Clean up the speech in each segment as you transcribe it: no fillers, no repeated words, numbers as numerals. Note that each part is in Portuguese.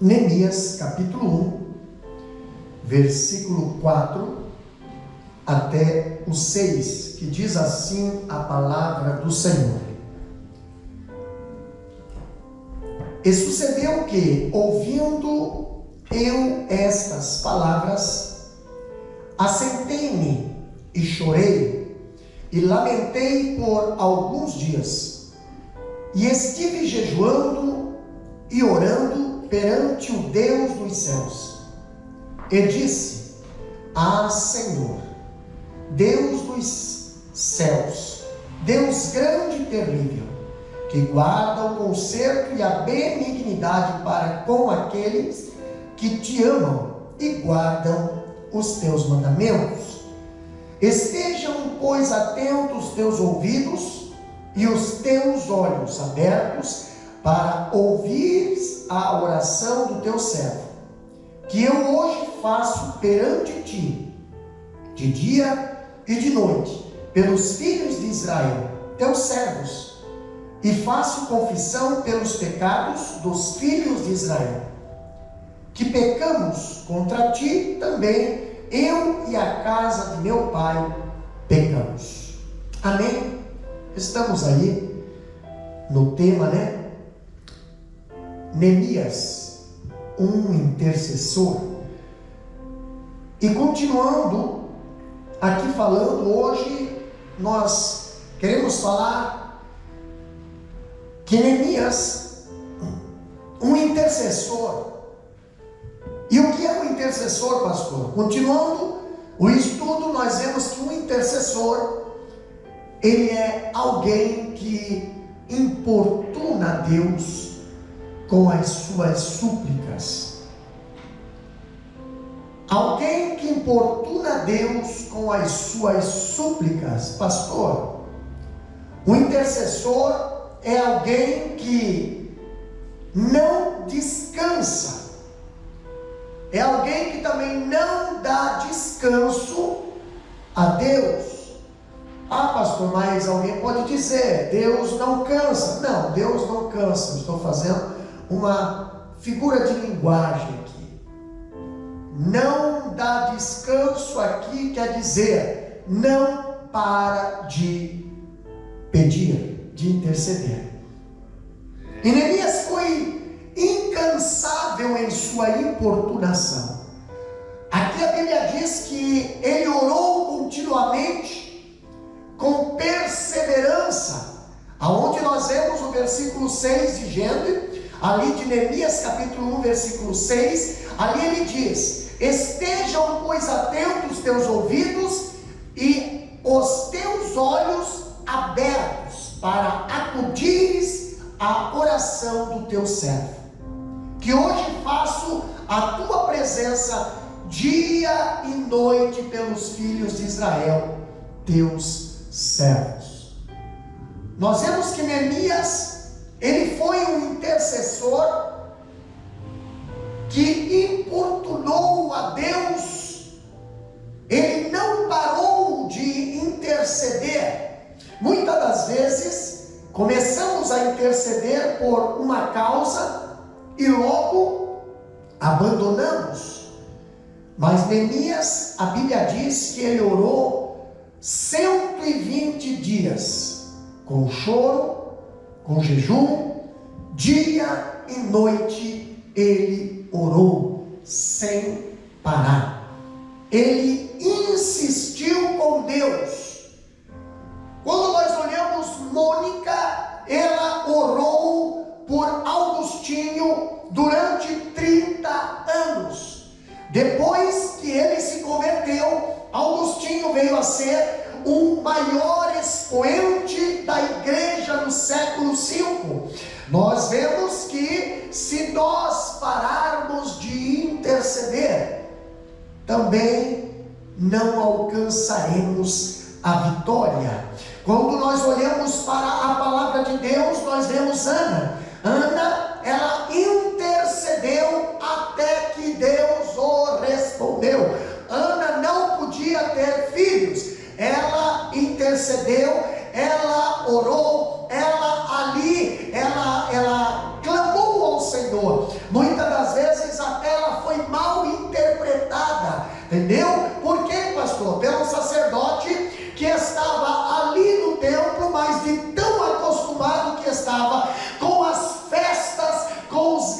Neemias capítulo 1, versículo 4 até o 6, que diz assim a palavra do Senhor. E sucedeu que, ouvindo eu estas palavras, assentei-me e chorei, e lamentei por alguns dias, e estive jejuando e orando perante o Deus dos céus, e disse: Ah, Senhor, Deus dos céus, Deus grande e terrível, que guarda o conserto e a benignidade para com aqueles que te amam e guardam os teus mandamentos. Estejam, pois, atentos os teus ouvidos e os teus olhos abertos para ouvir a oração do teu servo, que eu hoje faço perante ti, de dia e de noite, pelos filhos de Israel, teus servos, e faço confissão pelos pecados dos filhos de Israel, que pecamos contra ti também, eu e a casa de meu pai pecamos. Amém? Estamos aí no tema, Neemias, um intercessor. E continuando aqui falando, hoje nós queremos falar que Neemias, um intercessor. E o que é um intercessor, pastor? Continuando o estudo, nós vemos que um intercessor, ele é alguém que importuna a Deus com as suas súplicas. Alguém que importuna a Deus com as suas súplicas. Pastor, o intercessor é alguém que não descansa. É alguém que também não dá descanso a Deus. Ah, pastor, mas alguém pode dizer, Deus não cansa. Não, Deus não cansa. Estou fazendo uma figura de linguagem aqui. Não dá descanso aqui quer dizer, não para de pedir, de interceder. E Neemias foi incansável em sua importunação. Aqui a Bíblia diz que ele orou continuamente, com perseverança, aonde nós vemos o versículo 6 dizendo, ali de Neemias capítulo 1, versículo 6, ali ele diz: estejam, pois, atentos os teus ouvidos e os teus olhos abertos para acudires à oração do teu servo, que hoje faço a tua presença dia e noite pelos filhos de Israel, teus servos. Nós vemos que Neemias, ele foi um intercessor que importunou a Deus. Ele não parou de interceder. Muitas das vezes começamos a interceder por uma causa e logo abandonamos. Mas Neemias, a Bíblia diz que ele orou 120 dias, com choro, com jejum, dia e noite ele orou sem parar. Ele insistiu com Deus. Quando nós olhamos Mônica, ela orou por Augustinho durante 30 anos. Depois que ele se converteu, Augustinho veio a ser o maior expoente da igreja no século V. Nós vemos que se nós pararmos de interceder, também não alcançaremos a vitória. Quando nós olhamos para a palavra de Deus, nós vemos Ana, ela intercedeu até que Deus o respondeu. Ana não podia ter filhos, ela intercedeu, ela orou, ela clamou ao Senhor. Muitas das vezes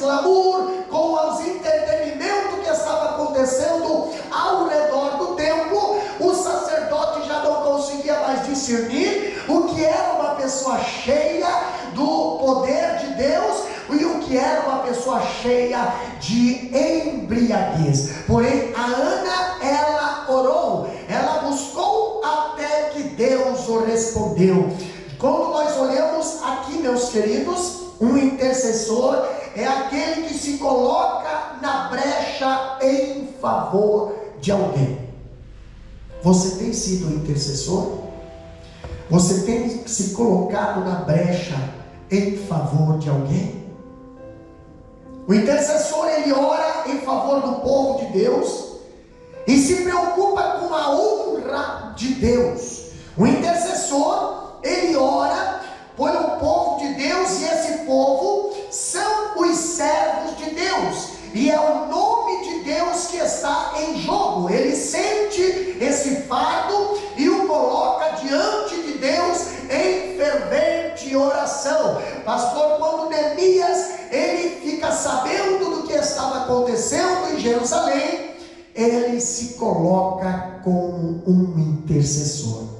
glamour, com os entretenimentos que estava acontecendo ao redor do templo, o sacerdote já não conseguia mais discernir o que era uma pessoa cheia do poder de Deus e o que era uma pessoa cheia de embriaguez. Porém, a Ana, ela orou, ela buscou até que Deus o respondeu. Quando nós olhamos aqui, meus queridos, um intercessor é aquele que se coloca na brecha em favor de alguém. Você tem sido um intercessor? Você tem se colocado na brecha em favor de alguém? O intercessor, ele ora em favor do povo de Deus e se preocupa com a honra de Deus. O intercessor, ele ora pelo povo de Deus, e esse povo são os servos de Deus, e é o nome de Deus que está em jogo. Ele sente esse fardo e o coloca diante de Deus em fervente oração. Pastor, quando Neemias, ele fica sabendo do que estava acontecendo em Jerusalém, ele se coloca como um intercessor.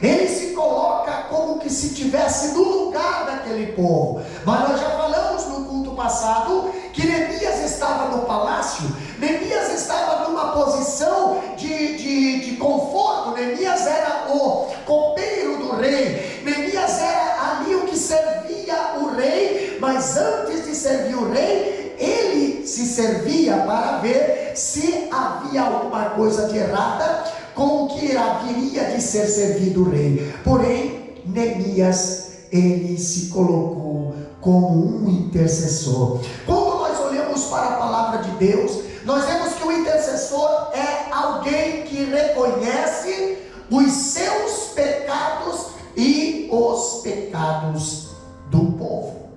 Ele se coloca como que se estivesse no lugar daquele povo. Mas nós já falamos no culto passado que Neemias estava no palácio, Neemias estava numa posição de conforto. Neemias era o copeiro do rei, Neemias era ali o que servia o rei, mas antes de servir o rei, ele se servia para ver se havia alguma coisa de errada com o que haveria de ser servido o rei. Porém, Neemias, ele se colocou como um intercessor. Quando nós olhamos para a palavra de Deus, nós vemos que o intercessor é alguém que reconhece os seus pecados e os pecados do povo.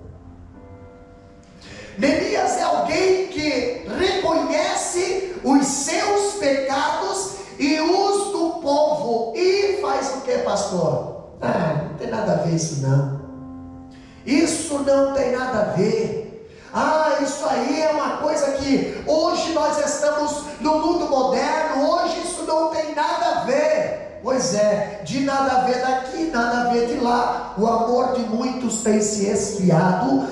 Neemias é alguém que reconhece os seus pecados e os do povo, e faz o que, pastor? Não tem nada a ver isso não. Isso não tem nada a ver. Isso aí é uma coisa que hoje nós estamos no mundo moderno, hoje isso não tem nada a ver. Pois é, de nada a ver daqui, nada a ver de lá. O amor de muitos tem se esfriado,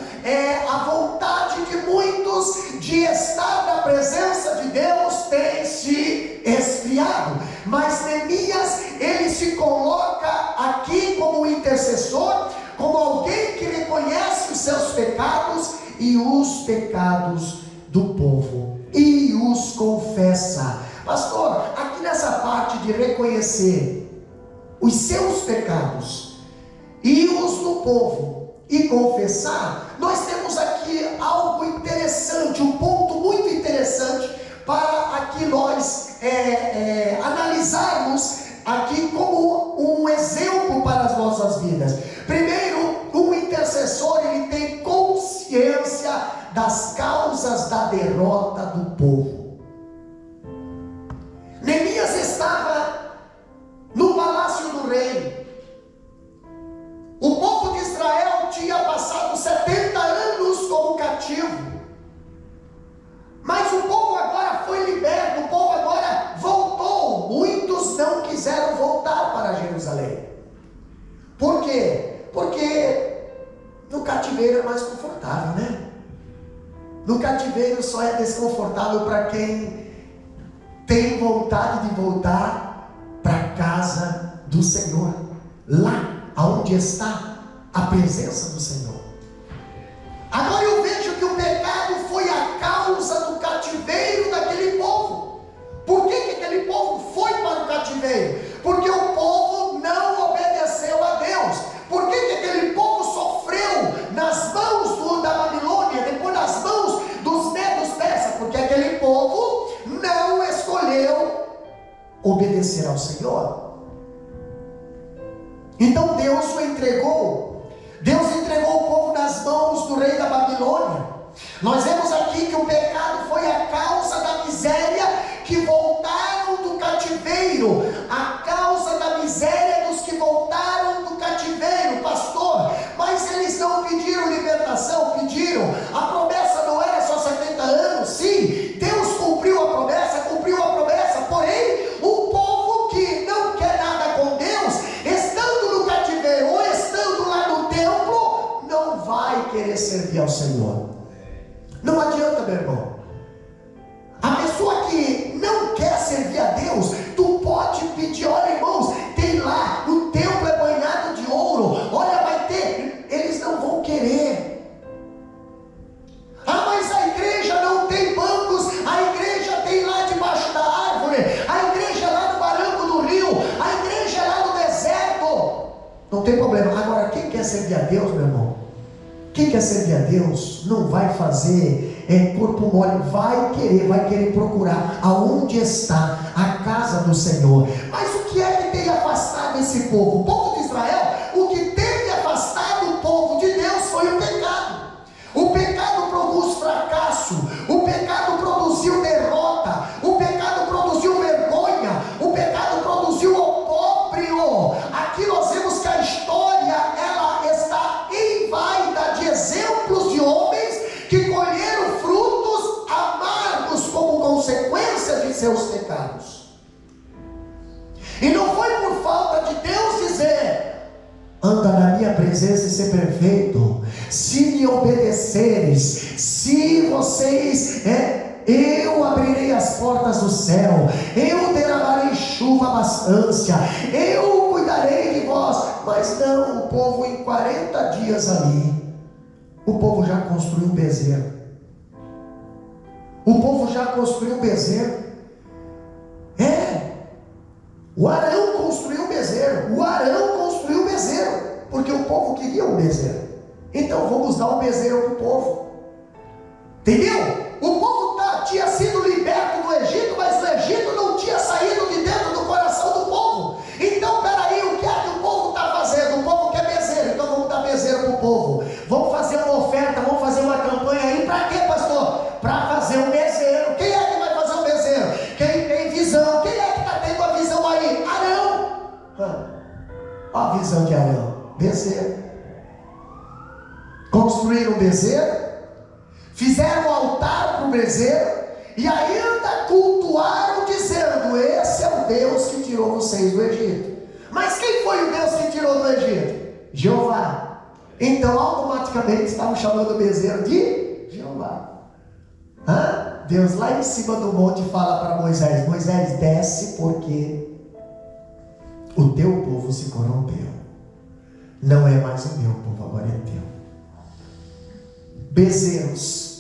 a vontade de muitos de estar na presença de Deus tem se esfriado. Mas Neemias, ele se coloca aqui como intercessor, como alguém que reconhece os seus pecados e os pecados do povo, e os confessa. Pastor, aqui nessa parte de reconhecer os seus pecados e os do povo e confessar, nós temos aqui algo interessante, um ponto muito interessante para aqui nós analisarmos aqui como um exemplo para as nossas vidas. Primeiro, um intercessor, ele tem consciência das causas da derrota do povo. Neemias estava no palácio do rei. O povo de Israel tinha passado 70 anos como cativo, mas o povo agora foi liberto, o povo agora voltou. Muitos não quiseram voltar para Jerusalém. Por quê? Porque no cativeiro é mais confortável, né? No cativeiro só é desconfortável para quem tem vontade de voltar para a casa do Senhor, lá onde está a presença do Senhor. Agora eu vejo que o pecado foi a causa do cativeiro daquele povo. Por que aquele povo foi para o cativeiro? Porque o povo não obedeceu a Deus. Por que aquele povo sofreu nas mãos da Babilônia, depois nas mãos dos medos persas? Porque aquele povo não escolheu obedecer ao Senhor. Então Deus o entregou. Deus entregou o povo nas mãos do rei da Babilônia. Nós vemos aqui que o pecado foi a causa da miséria que voltaram do cativeiro. A causa da miséria dos que voltaram do cativeiro, pastor. Mas eles não pediram libertação, pediram a promessa Não adianta, meu irmão. A pessoa que não quer servir a Deus, tu pode pedir, olha irmãos, tem lá, o templo é banhado de ouro, olha, vai ter, eles não vão querer. Ah, mas a igreja não tem bancos, a igreja tem lá debaixo da árvore, a igreja é lá no barranco do rio, a igreja é lá no deserto. Não tem problema. Agora, quem quer servir a Deus, meu irmão? Quem quer servir a Deus não vai fazer corpo mole, vai querer procurar aonde está a casa do Senhor. Mas o que é que tem afastado esse povo? O povo de Israel, o que teve afastado o povo de Deus foi o pecado. O pecado produz fracasso, o pecado produziu derrota, o pecado produziu vergonha, o pecado produziu opróbrio. Aqui nós vemos que a história, ela está invadida de exemplos de homens que colheram frutos amargos como consequência de seus pecados. E não foi por falta de Deus dizer: anda na minha presença e ser perfeito, se me obedeceres, se vocês, eu abrirei as portas do céu, eu derramarei chuva abastância, eu cuidarei de vós. Mas não, o povo em 40 dias ali, o povo já construiu um bezerro. O povo já construiu um bezerro. O Arão construiu um bezerro. O Arão construiu um bezerro, porque o povo queria um bezerro. Então vamos dar um bezerro para o povo. Entendeu? O povo tinha sido liberto do Egito, mas o Egito não tinha saído de dentro do coração do povo. Então peraí, o que é que o povo está fazendo? O povo quer bezerro, então vamos dar bezerro para o povo. Vamos fazer uma oferta, vamos fazer uma campanha aí. Para quê, pastor? Para fazer um bezerro. Quem é que vai fazer um bezerro? Quem tem visão? Quem é que está tendo a visão aí? Arão. Olha a visão de Arão. Bezerro. Construíram um bezerro, fizeram um altar para o bezerro, e ainda cultuaram dizendo: esse é o Deus que tirou vocês do Egito. Mas quem foi o Deus que tirou do Egito? Jeová. Então automaticamente estavam chamando o bezerro de Jeová. Deus lá em cima do monte fala para Moisés: Moisés, desce, porque o teu povo se corrompeu. Não é mais o meu povo, agora é teu. Bezerros.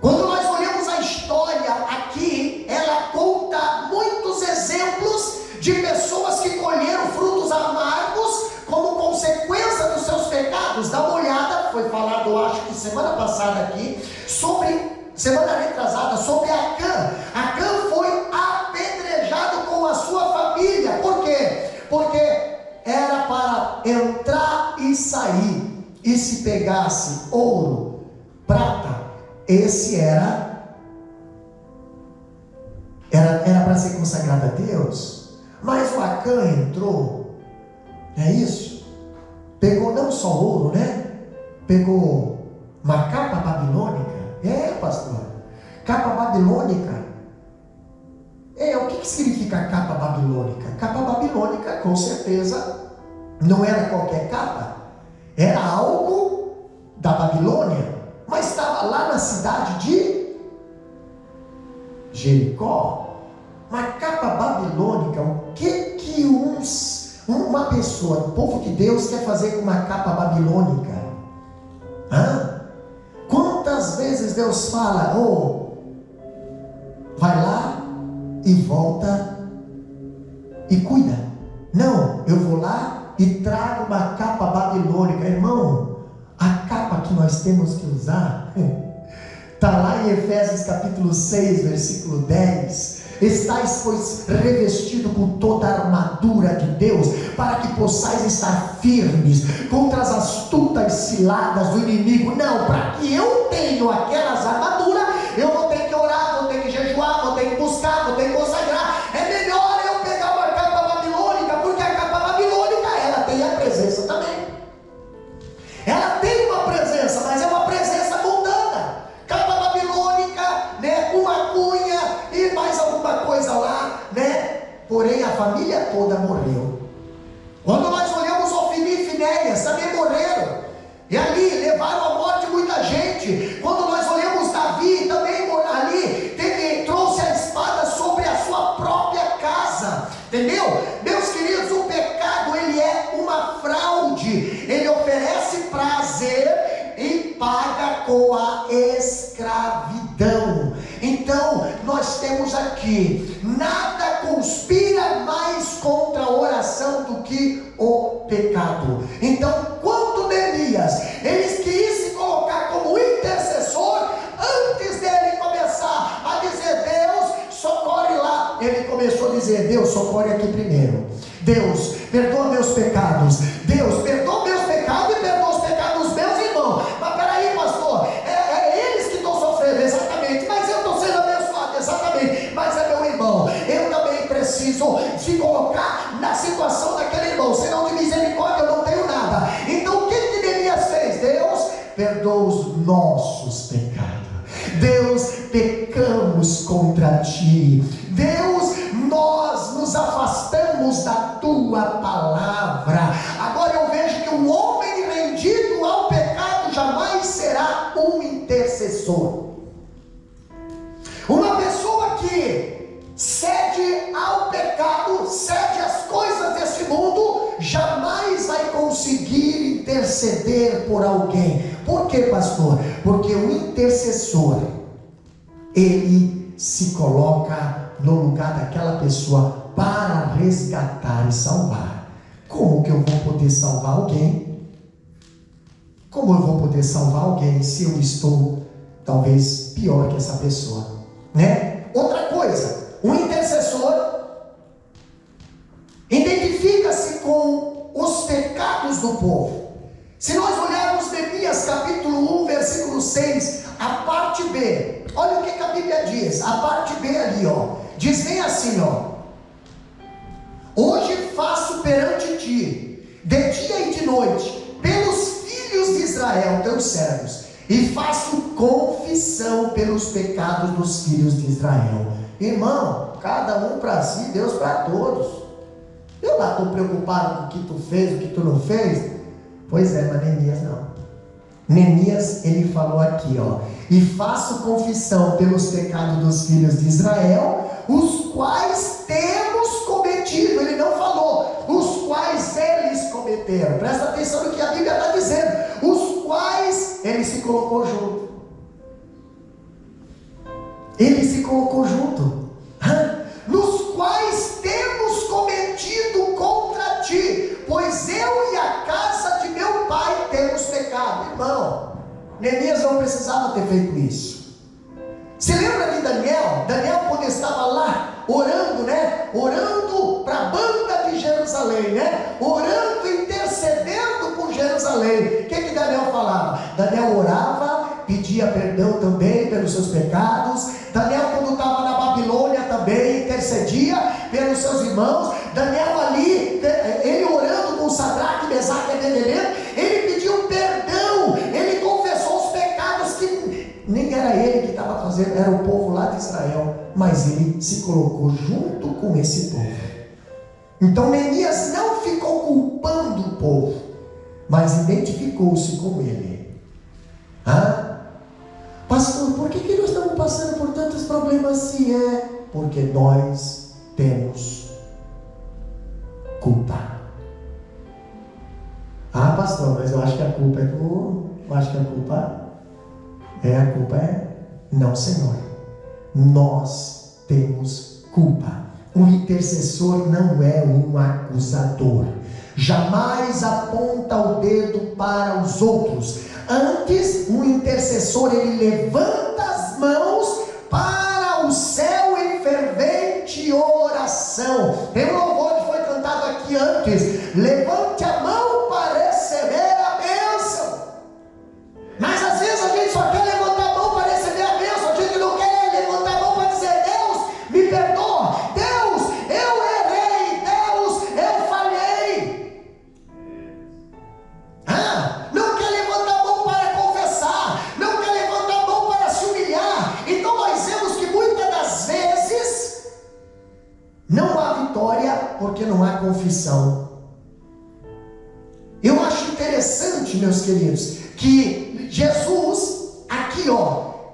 Quando nós olhamos a história aqui, ela conta muitos exemplos de pessoas que colheram frutos amargos como consequência dos seus pecados. Dá uma olhada, foi falado, acho que semana passada aqui, semana retrasada, sobre Acã. Acã foi apedrejado com a sua família. Por quê? Porque era para entrar e sair. E se pegasse ouro, prata, esse era para ser consagrado a Deus. Mas o Acã entrou, é isso? Pegou não só ouro, né? Pegou uma capa babilônica. Pastor, capa babilônica. O que significa capa babilônica? Capa babilônica, com certeza, não era qualquer capa. Era algo da Babilônia, mas estava lá na cidade de Jericó. Uma capa babilônica. O que uma pessoa, o povo de Deus, quer fazer com uma capa babilônica? Quantas vezes Deus fala: vai lá e volta e cuida? Não, eu vou lá e trago uma capa babilônica. Irmão, a capa que nós temos que usar está lá em Efésios capítulo 6, versículo 10. Estais, pois, revestido com toda a armadura de Deus, para que possais estar firmes contra as astutas ciladas do inimigo. Não, para que eu tenha aquelas armaduras, eu vou ter que orar, vou ter que jejuar, vou ter que buscar, vou ter que consagrar. É melhor eu pegar uma capa babilônica, porque a capa babilônica, ela tem a presença também. Ela tem uma presença, mas é uma presença mundana. Capa babilônica, né, uma cunha e mais alguma coisa lá, né? Porém a família toda morreu. Quando nós olhamos Ofni e Finéias, também morreram. E ali levaram à morte muita gente. com a escravidão. Então, nós temos aqui: nada conspira mais contra a oração do que o pecado. Então, quando Neemias, ele quis se colocar como intercessor, antes dele começar a dizer: Deus, socorre lá, ele começou a dizer: Deus, socorre aqui primeiro. Deus, perdoa meus pecados. Deus, perdoa meus pecados e perdoa os pecados dos meus irmãos. Mas peraí, pastor, é eles que estão sofrendo, exatamente, mas eu estou sendo abençoado, exatamente, mas é meu irmão. Eu também preciso se colocar na situação daquele irmão, senão de misericórdia eu não tenho nada. Então o que Neemias fez? Deus, perdoa os nossos pecados. Deus, pecamos contra ti. Deus, nós nos afastamos da tua palavra. Agora eu vejo que um homem rendido ao pecado jamais será um intercessor. Uma pessoa que cede ao pecado, cede às coisas desse mundo, jamais vai conseguir interceder por alguém. Por quê, pastor? Porque o intercessor, ele se coloca no lugar daquela pessoa para resgatar e salvar. Como que eu vou poder salvar alguém? Como eu vou poder salvar alguém se eu estou talvez pior que essa pessoa, né? Outra coisa, o intercessor identifica-se com os pecados do povo. Se nós olharmos Neemias capítulo 1, versículo 6, a parte B, olha o que a Bíblia diz, a parte B ali, diz bem assim, hoje faço perante ti, de dia e de noite, pelos filhos de Israel, teus servos, e faço confissão pelos pecados dos filhos de Israel. Irmão, cada um para si, Deus para todos. Eu lá estou preocupado com o que tu fez, o que tu não fez. Pois é, mas Neemias não. Neemias, ele falou aqui, e faço confissão pelos pecados dos filhos de Israel, os quais temos cometido. Ele não falou os quais eles cometeram. Presta atenção no que a Bíblia está dizendo. Os quais ele se colocou junto. Ele se colocou junto. Nos quais temos cometido contra ti, pois eu e a casa de meu pai temos pecado. Irmão, Neemias não precisava ter feito isso. Se lembra de Daniel? Daniel, quando estava lá orando, né? Orando para a banda de Jerusalém, né? Orando, intercedendo por Jerusalém. O que Daniel falava? Daniel orava, pedia perdão também pelos seus pecados. Daniel, quando estava na Babilônia, também intercedia pelos seus irmãos. Daniel ali, ele orando com Sadraque, Mesaque e Abednego, ele pediu perdão, ele confessou os pecados que nem era ele que estava fazendo, era o povo lá de Israel, mas ele se colocou junto com esse povo. Então Neemias não ficou culpando o povo, mas identificou-se com ele. Pastor, por que nós estamos passando por tantos problemas assim? Porque nós temos culpa. Pastor, mas eu acho que a culpa é do... Eu acho que a culpa é... Não, Senhor. Nós temos culpa. O intercessor não é um acusador. Jamais aponta o dedo para os outros. Antes, o intercessor, ele levanta as mãos para o céu em fervente oração. Tem um louvor que foi cantado aqui antes: levante a mão para receber a bênção. Mas às vezes a gente só quer levantar a mão para receber a bênção. A gente não quer levantar a mão para dizer: Deus, me perdoa. Deus, eu errei. Deus, eu falhei. Não quer levantar a mão para confessar. Não quer levantar a mão para se humilhar. Então nós vemos que muitas das vezes não há vitória porque não há confissão. Eu acho interessante, meus queridos, que Jesus, aqui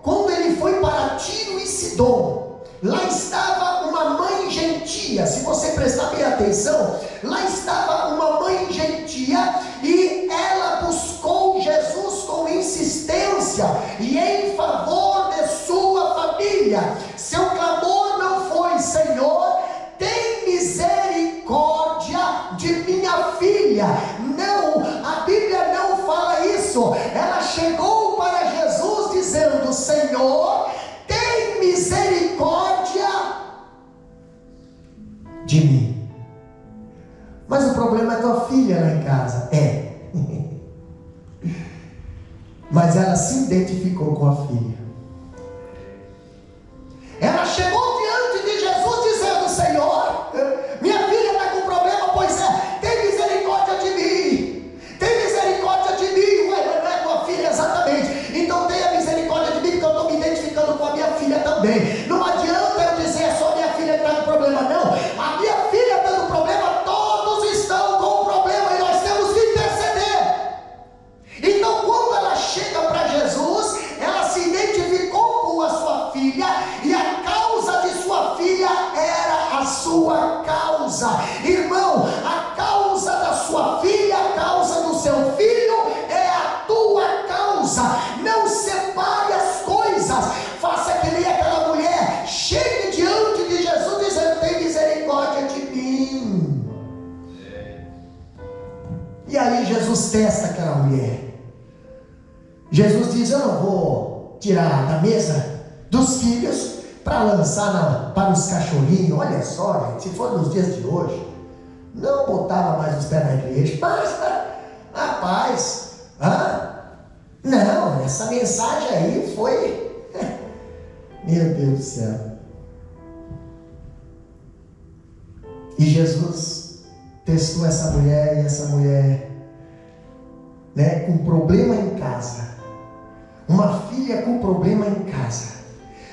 quando ele foi para Tiro e Sidom, lá estava uma mãe gentia. Se você prestar bem atenção, lá estava uma mãe gentia, e ela buscou Jesus com insistência, e em favor de sua família. Seu clamor não foi: Senhor, tem misericórdia de minha filha. Não, a Bíblia não fala isso. Ela chegou para Jesus dizendo: Senhor, tem misericórdia de mim. Mas o problema é tua filha lá em casa. Mas ela se identificou com a filha. Ela chegou diante de Jesus dizendo: Senhor, minha filha está com problema. Pois é, tem misericórdia de mim. Tem misericórdia de mim. Ué, mas não é tua filha exatamente. Então tenha misericórdia de mim, porque eu estou me identificando com a minha filha também. Não adianta eu dizer: é só minha filha que está com problema. Não, a minha filha está com problema. Todos estão com problema e nós temos que interceder. Então quando ela chega para Jesus, ela se identificou com a sua filha, e a causa de sua filha era a sua causa. Irmão, a causa da sua filha, a causa do seu filho é a tua causa. Não separe as coisas. Faça que nem aquela mulher. Chegue diante de Jesus dizendo: tem misericórdia de mim. E aí Jesus testa aquela mulher. Jesus diz: eu não vou tirar da mesa dos filhos para lançar para os cachorrinhos. Olha só, gente, se for nos dias de hoje, não botava mais os pés na igreja. Basta, rapaz, não, essa mensagem aí foi, meu Deus do céu. E Jesus testou essa mulher, e essa mulher, com problema em casa, uma filha com problema em casa,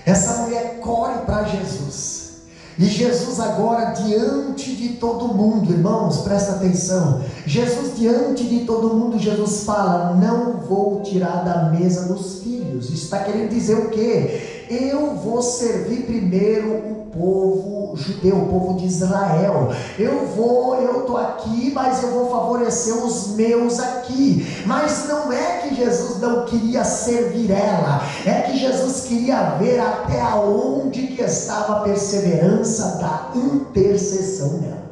essa mulher corre para Jesus. E Jesus agora diante de todo mundo, irmãos, presta atenção. Jesus diante de todo mundo, Jesus fala: não vou tirar da mesa dos filhos. Isso está querendo dizer o quê? Eu vou servir primeiro o povo judeu, o povo de Israel. Eu estou aqui, mas eu vou favorecer os meus aqui. Mas não é que Jesus não queria servir ela, é que Jesus queria ver até onde que estava a perseverança da intercessão dela.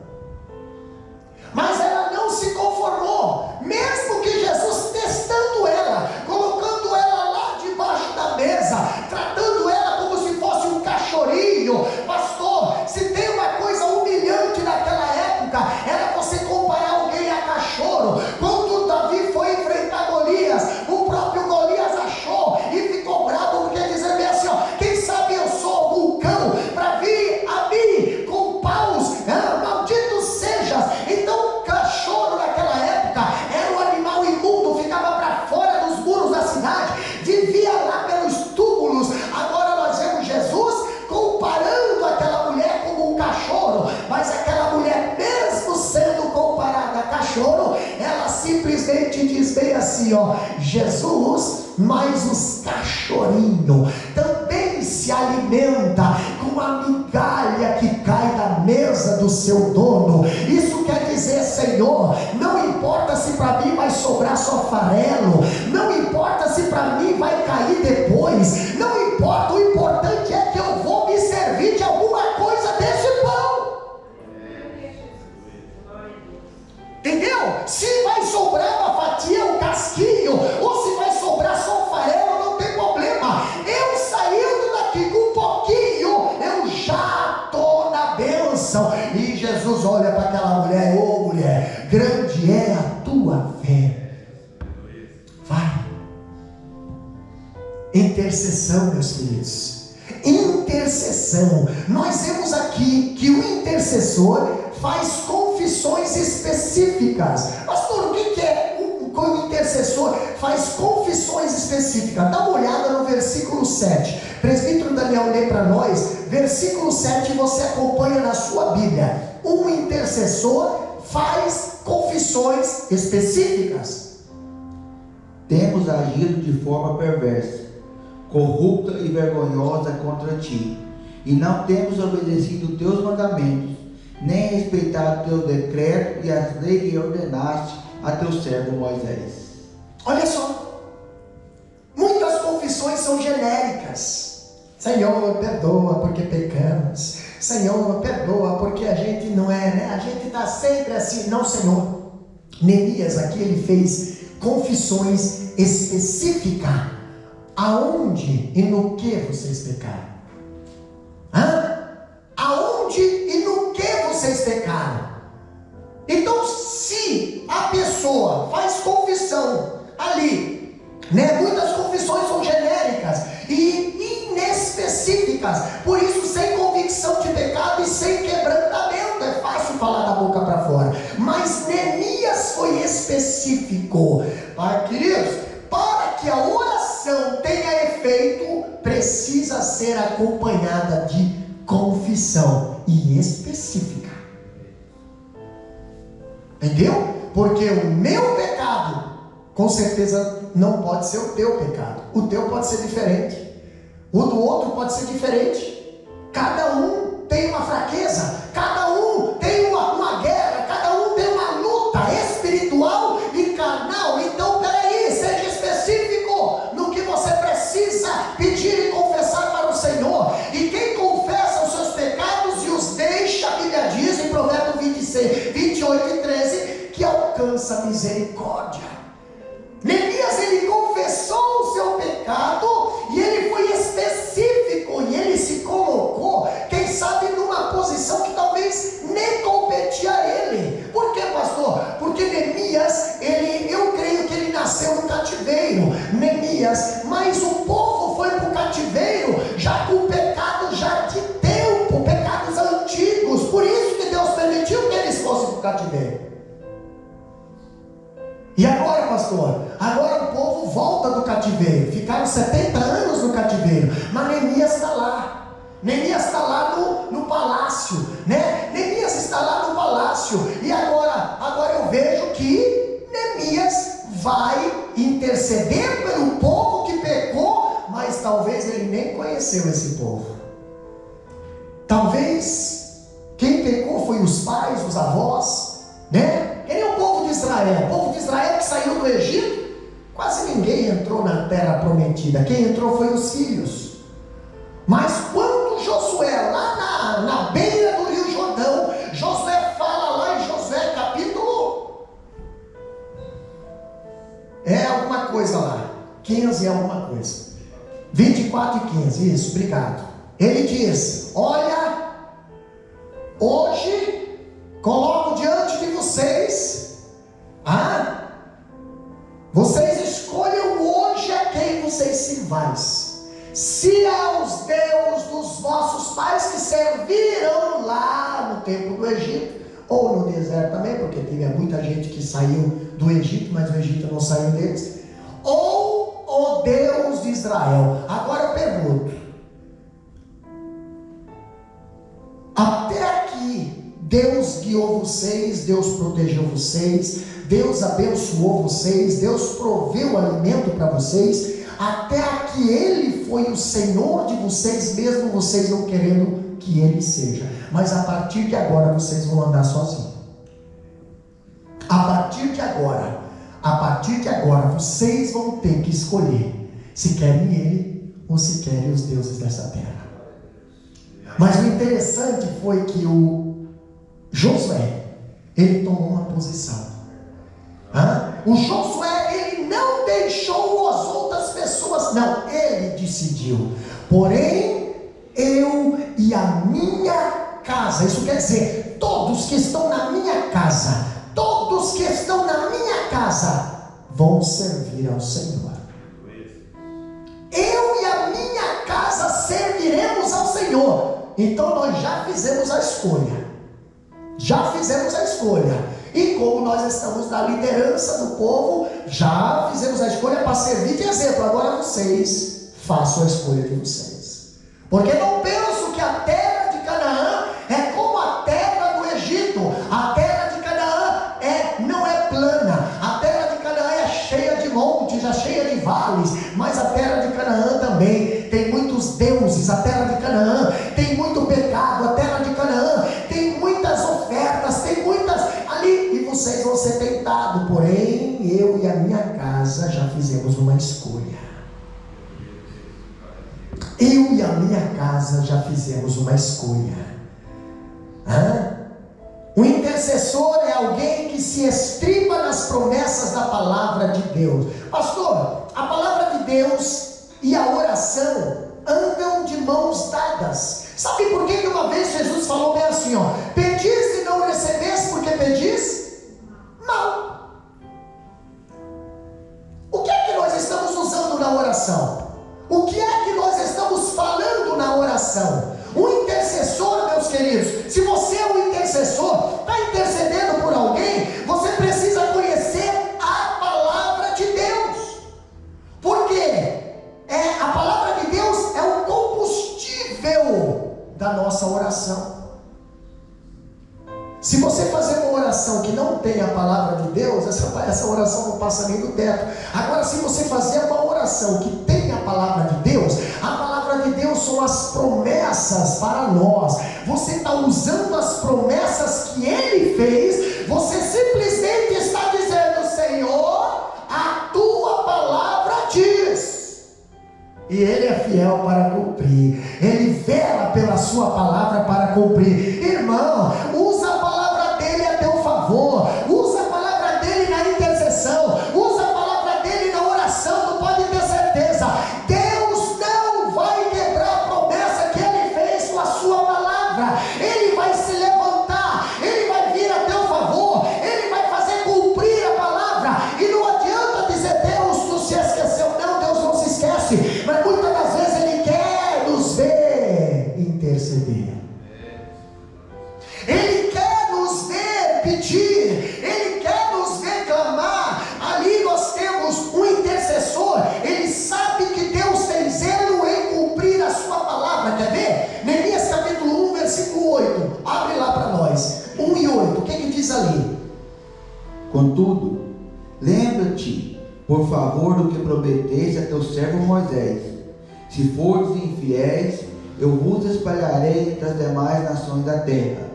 Mas ela não se conformou, mesmo que Jesus testando ela, colocando ela lá debaixo da mesa, tratando ela como se fosse um cachorrinho. Pastor, se tem uma coisa humilhante naquela época, era você comparar alguém a cachorro. Quando Davi foi enfrentar Golias, o próprio Golias achou e ficou bravo, porque dizendo bem assim: quem sabe eu sou algum cão para vir a mim com paus, maldito sejas. Então o cachorro naquela época era um animal imundo, ficava para fora dos muros da cidade, vivia lá pelos túmulos. Agora nós vemos Jesus comparando aquela mulher como um cachorro, mas aquela mulher, mesmo sendo comparada a cachorro, ela simplesmente diz bem assim: Jesus, mas os cachorrinhos também se alimenta com a migalha que cai da mesa do seu dono. Isso quer dizer: Senhor, não importa se para mim vai sobrar só farelo, não importa se para mim vai cair depois, não importa, o importante é que eu vou me servir de alguma coisa desse pão. Entendeu? Se vai sobrar uma fatia, um casquinho, ou se vai sobrar só um farelo, não tem problema. Eu saindo daqui com um pouquinho, eu já estou na bênção. E Jesus olha para aquela mulher: ô mulher, grande é a tua fé. Vai. Intercessão, meus queridos. Intercessão. Nós vemos aqui que o intercessor faz confissões específicas. Pastor, o que é quando o intercessor faz confissões específicas? Dá uma olhada no versículo 7. Presbítero Daniel lê para nós, versículo 7, você acompanha na sua Bíblia. Um intercessor faz confissões específicas. Temos agido de forma perversa, corrupta e vergonhosa contra ti, e não temos obedecido teus mandamentos, nem respeitado teu decreto e as leis que ordenaste a teu servo Moisés. Olha só, muitas confissões confissões são genéricas. Senhor, perdoa porque pecamos. Senhor, perdoa porque a gente não é, né? A gente está sempre assim. Não, Senhor. Neemias aqui ele fez confissões específicas. Aonde e no que vocês pecaram? Aonde e no que vocês pecaram? Então, se a pessoa faz confissão ali, né? Muitas confissões são genéricas e inespecíficas. Por isso, sem convicção de pecado e sem quebrantamento, é fácil falar da boca para fora. Mas Neemias foi específico. Queridos, para que a oração tenha efeito, precisa ser acompanhada de confissão e específica. Entendeu? Porque o meu pecado, com certeza, não pode ser o teu pecado. O teu pode ser diferente. O do outro pode ser diferente. Cada um tem uma fraqueza. Cada um tem uma guerra. Cada um tem uma luta espiritual e carnal. Então, peraí, seja específico no que você precisa pedir e confessar para o Senhor. E quem confessa os seus pecados e os deixa, a Bíblia diz em Provérbios 28 e 13, que alcança misericórdia. Neemias, ele confessou o seu pecado e ele foi específico e ele se colocou, quem sabe, numa posição que talvez nem competia a ele. Por quê, pastor? Porque Neemias, eu creio que ele nasceu no cativeiro, Neemias, mas o povo foi para o cativeiro já com pecado já de tempo, pecados antigos. Por isso que Deus permitiu que eles fossem para o cativeiro. E agora, pastor? Agora o povo volta do cativeiro. Ficaram 70 anos no cativeiro. Mas Neemias está lá. Neemias está lá no palácio, né? Neemias está lá no palácio. E agora eu vejo que Neemias vai interceder pelo povo que pecou, mas talvez ele nem conheceu esse povo. Talvez quem pecou foi os pais, os avós, né? Quem é o povo de Israel? O povo de Israel que saiu do Egito, quase ninguém entrou na terra prometida. Quem entrou foi os filhos. Mas quando Josué, lá na beira do Rio Jordão, Josué fala lá em Josué capítulo, alguma coisa lá, 15 alguma coisa, 24 e 15, isso, obrigado. Ele diz: olha, hoje coloco diante de vocês, vocês escolham hoje a quem vocês sirvais. Se aos deuses dos vossos pais que serviram lá no tempo do Egito, ou no deserto também, porque teve muita gente que saiu do Egito, mas o Egito não saiu deles, ou o Deus de Israel. Agora eu pergunto, até aqui Deus guiou vocês, Deus protegeu vocês, Deus abençoou vocês, Deus proveu alimento para vocês. Até aqui Ele foi o Senhor de vocês, mesmo vocês não querendo que Ele seja. Mas a partir de agora vocês vão andar sozinhos. A partir de agora vocês vão ter que escolher se querem Ele ou se querem os deuses dessa terra. Mas o interessante foi que o Josué, ele tomou uma posição. O Josué, ele não deixou as outras pessoas, não, ele decidiu: porém eu e a minha casa, isso quer dizer, todos que estão na minha casa, todos que estão na minha casa vão servir ao Senhor. Eu e a minha casa serviremos ao Senhor. Então nós já fizemos a escolha. E como nós estamos na liderança do povo, já fizemos a escolha para servir de exemplo. Agora vocês façam a escolha de vocês. Porque não penso que a terra de Canaã é como a terra do Egito. A terra de Canaã não é plana. A terra de Canaã é cheia de montes, é cheia de vales. Mas a terra de Canaã também tem muitos deuses. A terra de Canaã tem muito pecado. A terra de Canaã tem muitas ofertas, tem muitas ali, e vocês vão ser tentados. Porém eu e a minha casa já fizemos uma escolha. Eu e a minha casa já fizemos uma escolha. O intercessor é alguém que se estriba nas promessas da palavra de Deus. Pastor, a palavra de Deus e a oração andam de mãos dadas. Sabe por que uma vez Jesus falou bem assim, ó: pedis e não recebeis porque pedis mal. O que é que nós estamos usando na oração? O que é que nós estamos falando na oração? O intercessor, meus queridos, se você é um intercessor, está intercedendo por alguém, você precisa conhecer a palavra de Deus. Porque a palavra de Deus é o combustível da nossa oração. Se você fazer uma oração que não tem a palavra de Deus, essa oração não passa nem do teto. Agora, se você fazer uma oração que tem a palavra de Deus, a palavra de Deus são as promessas para nós. Você está usando as promessas que Ele fez, você simplesmente está dizendo: Senhor, a Tua palavra diz. E Ele é fiel para cumprir. Ele vela pela Sua palavra para cumprir. Irmão, usa a palavra dEle a teu favor. Usa a palavra dEle na intercessão. Usa a palavra dEle na oração. Tu pode ter certeza. Deus não vai quebrar a promessa que Ele fez com a Sua palavra. Ele vai se levantar. Ele vai vir a teu favor. Ele vai fazer cumprir a palavra. E não adianta dizer: Deus, tu se esqueceu. Não, Deus não se esquece. Mas muitas das vezes Ele quer nos ver interceder. Ele quer nos ver pedir. Ele quer nos ver clamar. Ali nós temos um intercessor. Ele sabe que Deus tem zelo em cumprir a sua palavra. Quer ver? Neemias capítulo 1, versículo 8. Abre lá para nós. 1 e 8. O que diz ali? Contudo, lembra-te, por favor, do que prometeste a teu servo Moisés. Se fordes infiéis, eu vos espalharei entre as demais nações da terra.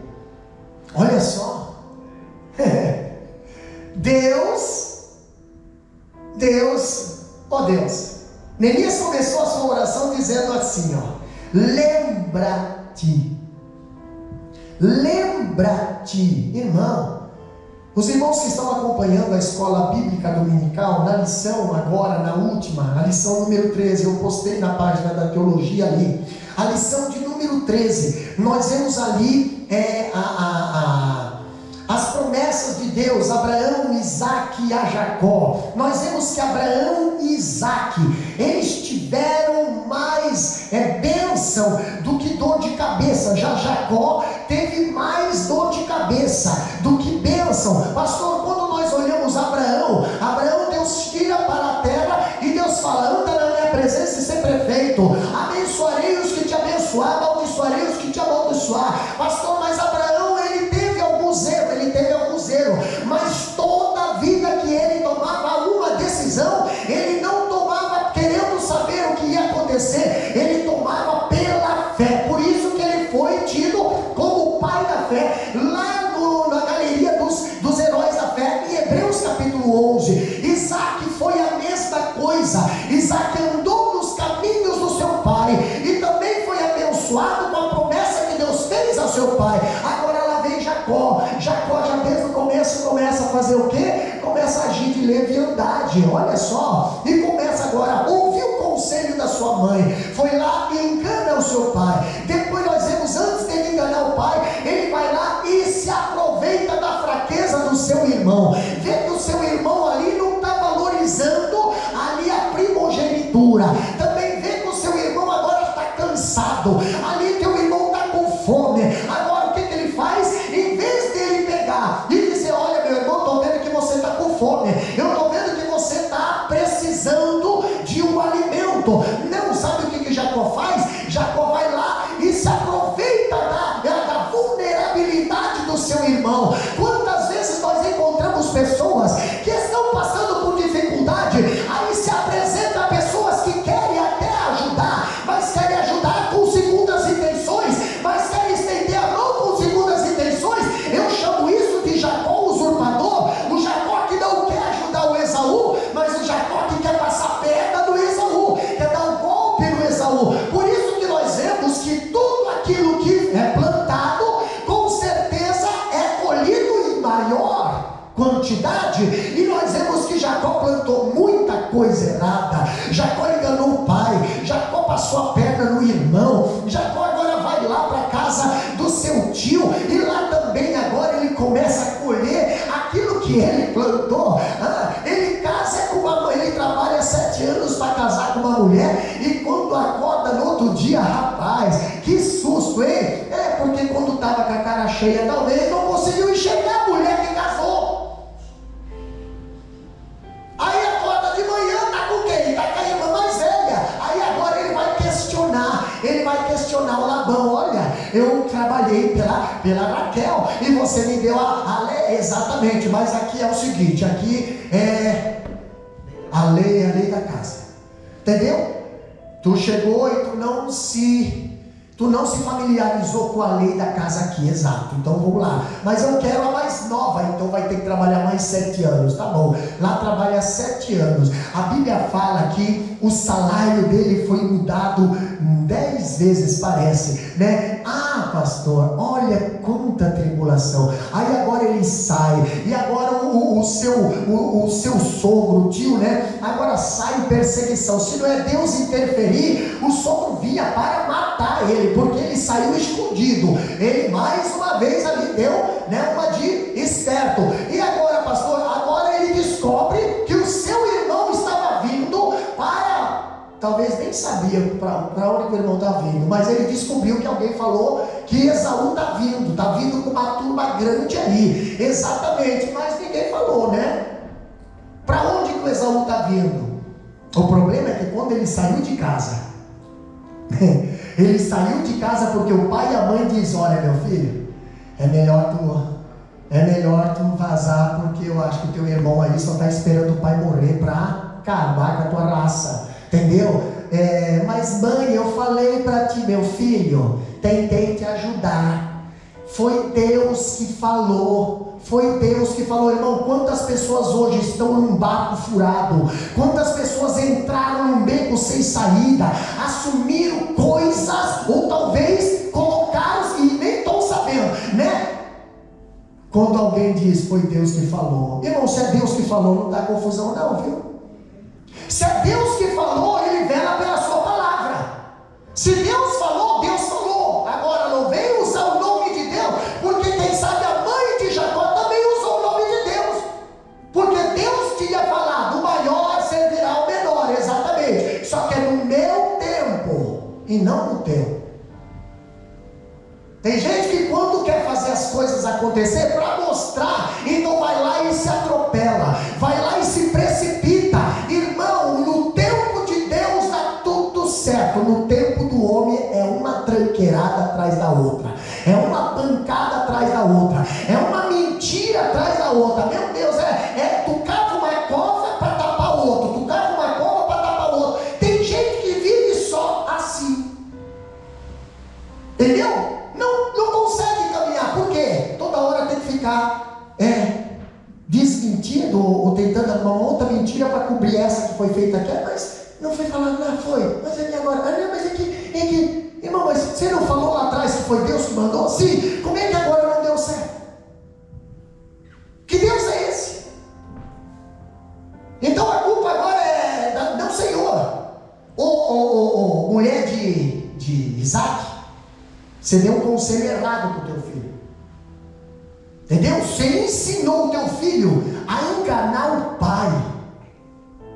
Olha só. Deus, ó Deus. Neemias começou a sua oração dizendo assim, ó: lembra-te. Lembra-te, irmão. Os irmãos que estão acompanhando a escola bíblica dominical, na lição agora, na última, a lição número 13, eu postei na página da teologia ali, a lição de número 13, nós vemos ali as promessas de Deus, Abraão, Isaque e a Jacó. Nós vemos que Abraão e Isaque, eles tiveram mais bênção do que dor de cabeça. Já Jacó teve mais dor de cabeça do que bênção. Pastor, quando nós olhamos Abraão, Deus tira para a terra e Deus fala: anda na minha presença e ser prefeito, abençoarei os que te abençoar, amaldiçoarei os que te amaldiçoar. Pastor, mas Abraão, ele teve alguns erros, mas toda vida que ele tomava uma decisão, ele não tomava querendo saber o que ia acontecer, ele tomava pela fé. Por isso que ele foi tido como o pai da fé, lá na galeria dos heróis da fé, em Hebreus capítulo 11. Isaac foi a mesma coisa. Isaac andou nos caminhos do seu pai e também foi abençoado com a promessa que Deus fez ao seu pai. Agora lá vem Jacó. Jacó já desde o começo começa a fazer o quê? Começa a agir de leviandade, olha só, e começa agora a ouvir o conselho da sua mãe, foi lá e engana o seu pai. Depois nós vemos, antes dele enganar o pai, ele vai lá e se aproveita da fraqueza do seu irmão. Vê que o seu irmão ali não está valorizando ali a primogenitura. Também vê que o seu irmão agora está cansado, ali teu irmão está com fome. Agora o que ele faz? Em vez dele pegar e dizer: olha, meu irmão, estou vendo que você está com fome, eu estou vendo que você está precisando de um alimento. Não, sabe o que Jacó faz? Jacó vai lá e se aproveita da vulnerabilidade do seu irmão. Quantas vezes nós encontramos pessoas que estão passando por dificuldade, aí se apresenta a pessoas que querem até ajudar, mas querem ajudar com segundas intenções, mas querem estender a mão com segundas intenções. Eu chamo isso de Jacó usurpador, o Jacó que não quer ajudar o Esaú, mas o Jacó que quer passar perna no Esaú, quer dar um golpe no Esaú. Por isso passou a perna no irmão. Jacó agora vai lá para a casa do seu tio, e lá também agora ele começa a colher aquilo que ele plantou. Ele casa com uma mulher, ele trabalha 7 anos para casar com uma mulher, e quando acorda no outro dia, rapaz, que susto, hein? Porque quando estava com a cara cheia, talvez não conseguiu enxergar a mulher que casou. Aí acorda de manhã, está com quem? Está com a irmã mais velha. Aí agora ele vai questionar o Labão. Olha, eu trabalhei pela Raquel e você me deu a lei. Exatamente, mas aqui é o seguinte, aqui é a lei da casa, entendeu? Tu chegou e tu não se familiarizou com a lei da casa aqui, exato, então vamos lá, mas eu quero a mais nova, então vai ter que trabalhar mais 7 anos, tá bom, lá trabalha 7 anos, a Bíblia fala que o salário dele foi mudado 10 vezes, parece, né? Pastor, olha quanta tribulação. Aí agora ele sai, e agora o seu sogro, o tio, né? Agora sai em perseguição. Se não é Deus interferir, o sogro vinha para matar ele, porque ele saiu escondido. Ele mais uma vez ali deu, né, uma de esperto. E agora, pastor, agora ele descobre que o seu irmão estava vindo para, talvez nem sabia para onde o irmão está vindo, mas ele descobriu que alguém falou que Esaú está vindo com uma turma grande ali, exatamente, mas ninguém falou, né? Para onde que o Esaú está vindo? O problema é que quando ele saiu de casa, ele saiu de casa porque o pai e a mãe dizem: olha, meu filho, é melhor tu vazar, porque eu acho que o teu irmão aí só está esperando o pai morrer para acabar com a tua raça, entendeu? Mas mãe, eu falei para ti, meu filho, tentei te ajudar, foi Deus que falou, irmão. Quantas pessoas hoje estão num barco furado, quantas pessoas entraram num beco sem saída, assumiram coisas, ou talvez colocaram e nem estão sabendo, né? Quando alguém diz: foi Deus que falou, irmão, se é Deus que falou, não dá confusão não, viu? Se é Deus que falou, ele vela pela sua palavra. Se Deus falou, Deus falou. Agora não vem usar o nome de Deus, porque quem sabe a mãe de Jacó também usou o nome de Deus, porque Deus tinha falado: o maior servirá ao menor, exatamente, só que é no meu tempo e não no teu. Tem gente que quando quer fazer as coisas acontecer para mostrar, então vai lá e se atropela, vai lá e se precipita. Irmão, no tempo de Deus dá tudo certo, no tempo do homem é uma tranqueirada atrás da outra, é uma pancada atrás da outra, é uma mentira atrás da outra. Meu Deus, tu cava uma cova para tapar o outro, tu cava uma cova para tapar o outro. Tem gente que vive só assim, entendeu? Não consegue caminhar, por quê? Toda hora tem que ficar desmentindo ou tentando arrumar uma outra mentira para cobrir essa que foi feita aqui. Mas não foi falado, não foi, mas aqui agora, mas aqui, irmão, mas você não falou lá atrás que foi Deus que mandou? Sim, como é que agora não deu certo? Que Deus é esse? Então a culpa agora é do Senhor. Mulher de Isaac, você deu um conselho errado para o teu filho, entendeu? Você ensinou o teu filho a enganar o pai,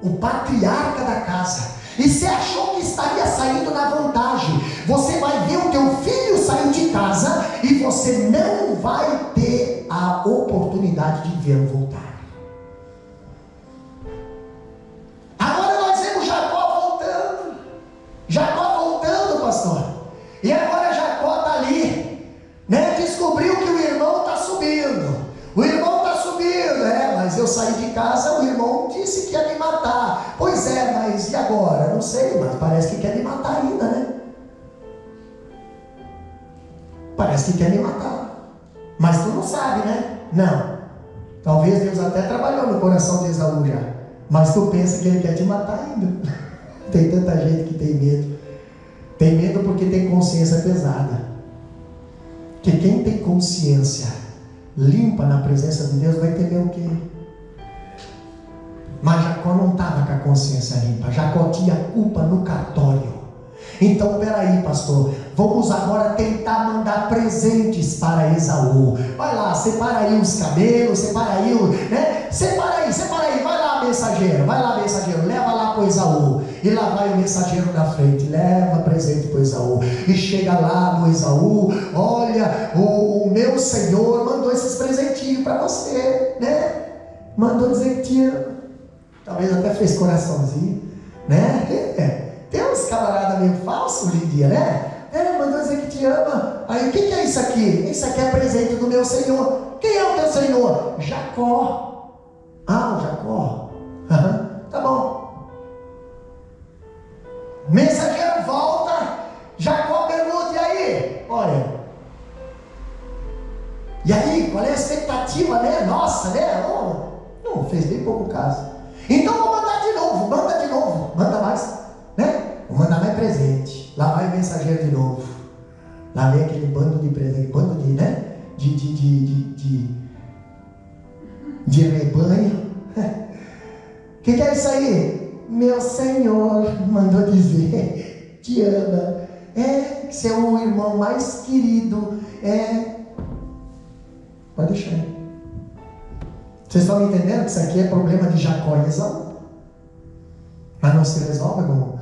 o patriarca da casa, e você achou que estaria saindo na vantagem. Você vai ver o teu filho sair de casa e você não vai ter a oportunidade de vê-lo voltar. Agora nós vemos Jacó voltando, pastor, e agora Jacó está ali, né? Descobriu que o irmão está subindo. Mas eu saí de casa, o irmão disse que ia me matar. Pois é, mas e agora? Não sei, mas parece que quer me matar ainda, né? Parece que quer me matar. Mas tu não sabe, né? Não. Talvez Deus até trabalhou no coração de Esaú já, mas tu pensa que ele quer te matar ainda. Tem tanta gente que tem medo. Tem medo porque tem consciência pesada. Que quem tem consciência limpa na presença de Deus vai temer o quê? Mas Jacó não estava com a consciência limpa. Jacó tinha culpa no cartório. Então, peraí, pastor, vamos agora tentar mandar presentes para Esaú. Vai lá, separa aí os camelos, separa aí, né? Separa aí, vai lá, mensageiro, leva lá para Esaú. E lá vai o mensageiro na frente, leva presente para Esaú. E chega lá no Esaú, olha, o meu Senhor mandou esses presentinhos para você, né? Mandou dizer que te ama. Talvez até fez coraçãozinho, né? Tem uns camaradas meio falsos hoje em dia, né? Mandou dizer que te ama. Aí, o que é isso aqui? Isso aqui é presente do meu Senhor. Quem é o teu Senhor? Jacó. Ah, o Jacó. Tá bom. O mensageiro volta. Jacó pergunta, e aí? Olha. E aí, qual é a expectativa, né? Nossa, né? Não, fez bem pouco caso. Então vou mandar de novo, manda mais, né? Vou mandar mais presente. Lá vai o mensageiro de novo. Lá vem aquele bando de presente, bando de, né? De rebanho. O que é isso aí? Meu Senhor mandou dizer, te ama. Seu irmão mais querido. Pode deixar aí. Vocês estão me entendendo que isso aqui é problema de Jacó e Esaú? Mas não se resolve como?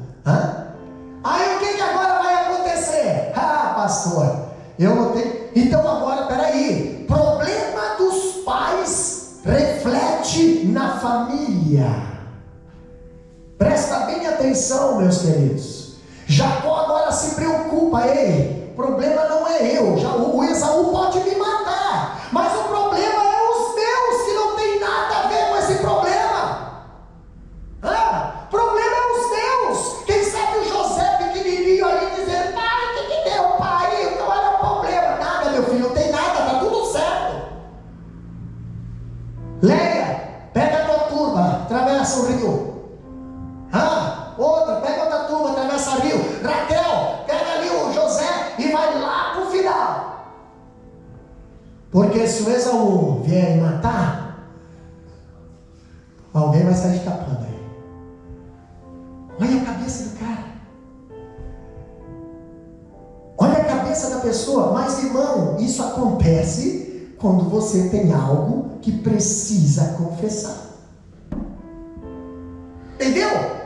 Aí o que agora vai acontecer? Pastor, eu vou ter... Então agora, peraí. Problema dos pais reflete na família. Presta bem atenção, meus queridos. Jacó agora se preocupa. Ei, o problema não é eu. O Esaú pode me matar, mas o problema é os meus, que não tem nada a ver com esse problema. O problema é os meus. Quem sabe o José pequenininho ali dizendo, pai, o que deu, pai? Qual era o problema? Nada, meu filho, não tem nada, tá tudo certo. Leia, pega a tua turma, atravessa o rio. Outra, pega outra turma, atravessa o rio. Raquel, pega ali o José e vai lá pro final. Porque se o Esaú vier me matar, alguém vai sair escapando aí. Olha a cabeça do cara. Olha a cabeça da pessoa. Mas, irmão, isso acontece quando você tem algo que precisa confessar. Entendeu?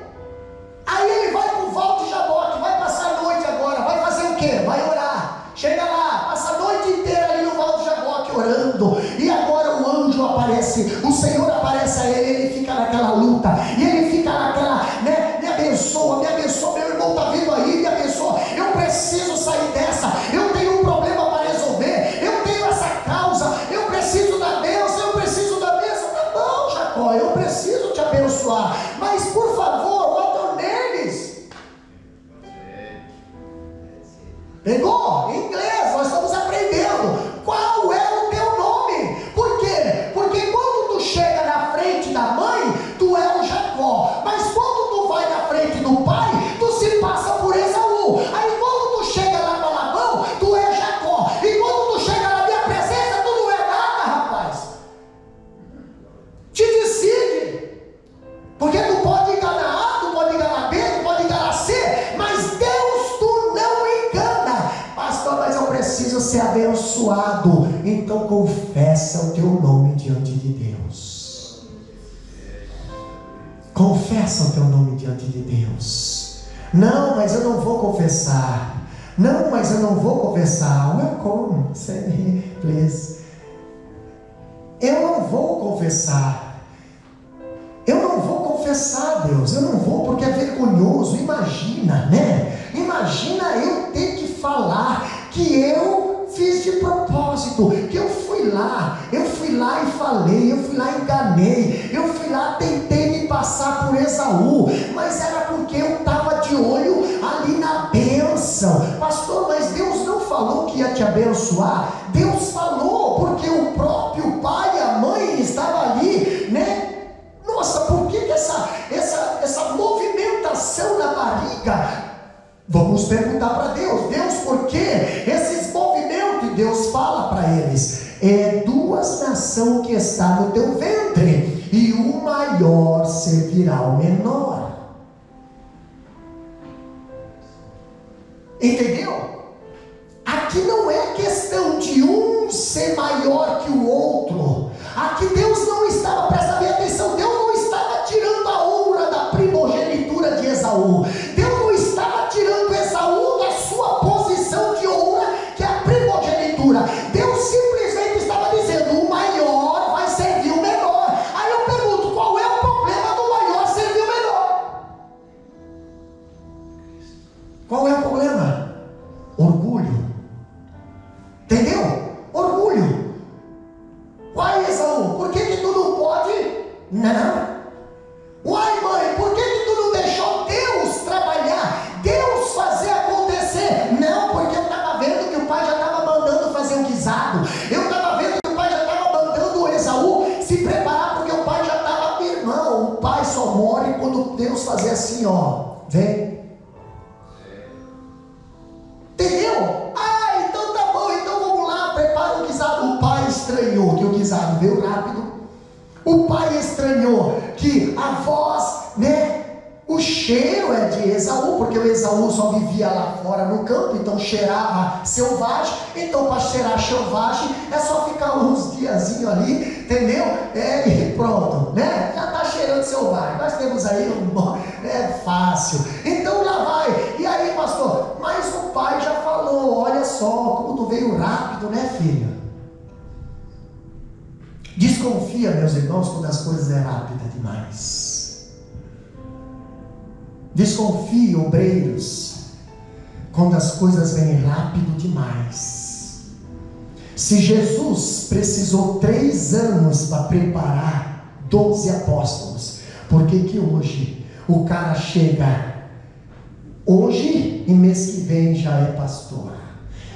Aí ele vai pro Val de Jaboque, vai passar a noite agora, vai fazer o quê? Vai orar. Chega lá, passa a noite inteira ali no Val de Jaboque orando. E agora o anjo aparece, o Senhor aparece a ele fica naquela luta. E ele fica naquela, né? Me abençoa, meu irmão está vindo aí, me abençoa. Eu preciso sair dessa, eu tenho um problema para resolver, eu tenho essa causa, eu preciso da bênção, Tá bom, Jacó, eu preciso te abençoar, mas por favor, voto neles. Pegou? Em inglês, nós estamos aprendendo. Qual é o teu nome? Por quê? Porque quando tu chega na frente da mãe, tu é o Jacó. Mas quando tu vai na frente do pai, tu se passa por Esaú. Aí quando tu chega lá para Labão, tu é Jacó. E quando tu chega na minha presença, tu não é nada, rapaz. Te decide. Porque tu pode enganar A, tu pode enganar B, tu pode enganar C, mas Deus tu não engana. Pastor, mas eu preciso ser abençoado. Então confessa o teu nome diante de Deus. Confessa o teu nome diante de Deus. Não, mas eu não vou confessar. Não, mas eu não vou confessar. Welcome, please. Eu não vou confessar. Eu não vou confessar, Deus. Eu não vou porque é vergonhoso. Imagina, né? Imagina eu ter que falar que eu fiz de propósito, que eu fui lá e falei, eu fui lá e enganei, eu fui lá, tentei me passar por Esaú, mas era porque eu estava de olho ali na bênção. Pastor, mas Deus não falou que ia te abençoar. Deus falou, porque o próprio pai e a mãe estavam ali, né? Nossa, por que essa movimentação na barriga? Vamos perguntar para Deus. Deus, por que esses movimentos? E Deus fala para eles: é duas nações que está no teu ventre, e o maior servirá ao menor. Entendeu? Aqui não é questão de um ser maior que o outro. Aqui Deus não estava, presta bem atenção, Deus não estava tirando a honra da primogenitura de Esaú. Deus não estava tirando Esaú da sua posição de honra, que é a primogenitura. Deus simplesmente estava dizendo: o maior vai servir o menor. Aí eu pergunto: qual é o problema do maior servir o menor? Qual é o problema? Orgulho. Entendeu? Orgulho. Uai, Esaú, por que tu não pode? Não. Uai, mãe, por que tu não deixou Deus trabalhar? Deus fazer acontecer? Não, porque eu estava vendo que o pai já estava mandando fazer um guisado. Eu estava vendo que o pai já estava mandando o Esaú se preparar, porque o pai já estava... Irmão, o pai só morre quando Deus fazer assim, ó. Vem. Entendeu? Ah, então tá bom, então vamos lá, prepara o guisado. O pai estranhou que o guisado veio rápido. O pai estranhou que a voz, né? O cheiro é de Esaú, porque o Esaú só vivia lá fora no campo, então cheirava selvagem. Então para cheirar selvagem é só ficar uns diazinhos ali, entendeu? E pronto, né? Já está cheirando selvagem. Nós temos aí é fácil. Então lá vai. E aí, pastor, mas o pai já falou: olha só, como tu veio rápido, né, filho? Desconfia, meus irmãos, quando as coisas é rápida demais. Desconfie, obreiros, quando as coisas vêm rápido demais. Se Jesus precisou 3 anos para preparar 12 apóstolos, por que hoje o cara chega hoje e mês que vem já é pastor?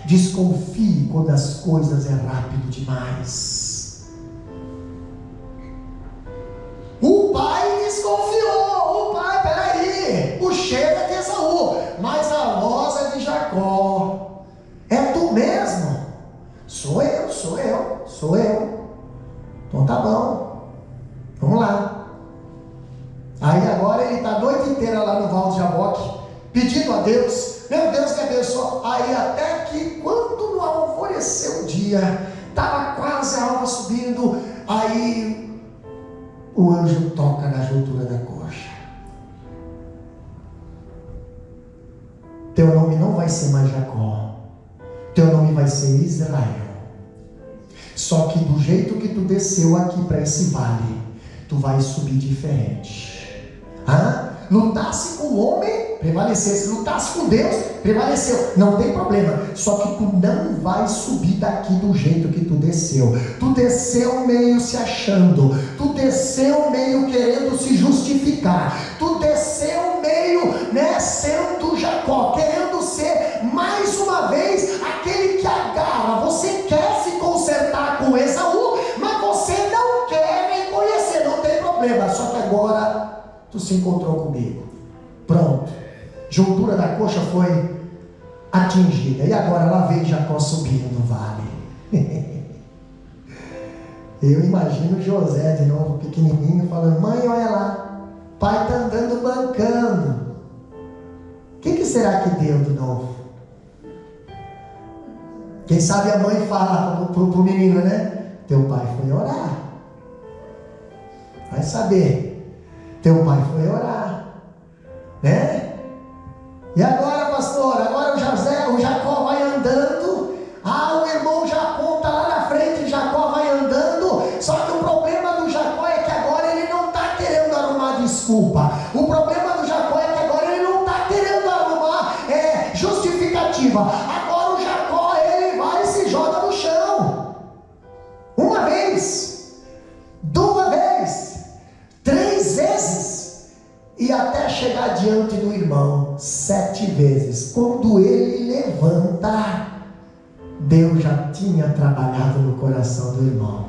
Desconfie quando as coisas é rápido demais. O pai desconfiou. O pai, peraí, o cheiro é de Esaú, mas a voz é de Jacó. É tu mesmo? Sou eu. Então tá bom, vamos lá. Aí agora ele está a noite inteira lá no Val de Jaboque, pedindo a Deus: meu Deus, que abençoe. Aí até que quando no alvorecer o dia, estava quase a alva subindo, aí o anjo toca na juntura da coxa. Teu nome não vai ser mais Jacó, teu nome vai ser Israel. Só que do jeito que tu desceu aqui para esse vale, tu vai subir diferente. Lutasse com o homem, prevalecesse. Lutasse com Deus, prevaleceu. Não tem problema. Só que tu não vai subir daqui do jeito que tu desceu. Tu desceu meio se achando. Tu desceu meio querendo se justificar. Tu desceu meio, né, sendo Jacó, querendo ser mais uma vez aquele que agarra. Você quer se consertar com Esaú, mas você não quer nem conhecer. Não tem problema. Só que agora tu se encontrou comigo. Pronto. Juntura da coxa foi atingida. E agora lá vem Jacó subindo no vale. Eu imagino José de novo, pequenininho, falando: mãe, olha lá, pai está andando bancando. O que será que deu de novo? Quem sabe a mãe fala pro menino, né? Teu pai foi orar. Vai saber. Teu pai foi orar, né? E agora, pastor, agora o Jacó vai andando. O irmão já aponta lá na frente, Jacó vai andando. Só que o problema do Jacó é que agora ele não está querendo arrumar desculpa. O problema do Jacó é que agora ele não está querendo arrumar justificativa. Agora o Jacó, ele vai e se joga no chão. Uma vez, 2 vezes, 3 vezes, e até chegar diante do irmão 7 vezes. Quando ele levanta, Deus já tinha trabalhado no coração do irmão.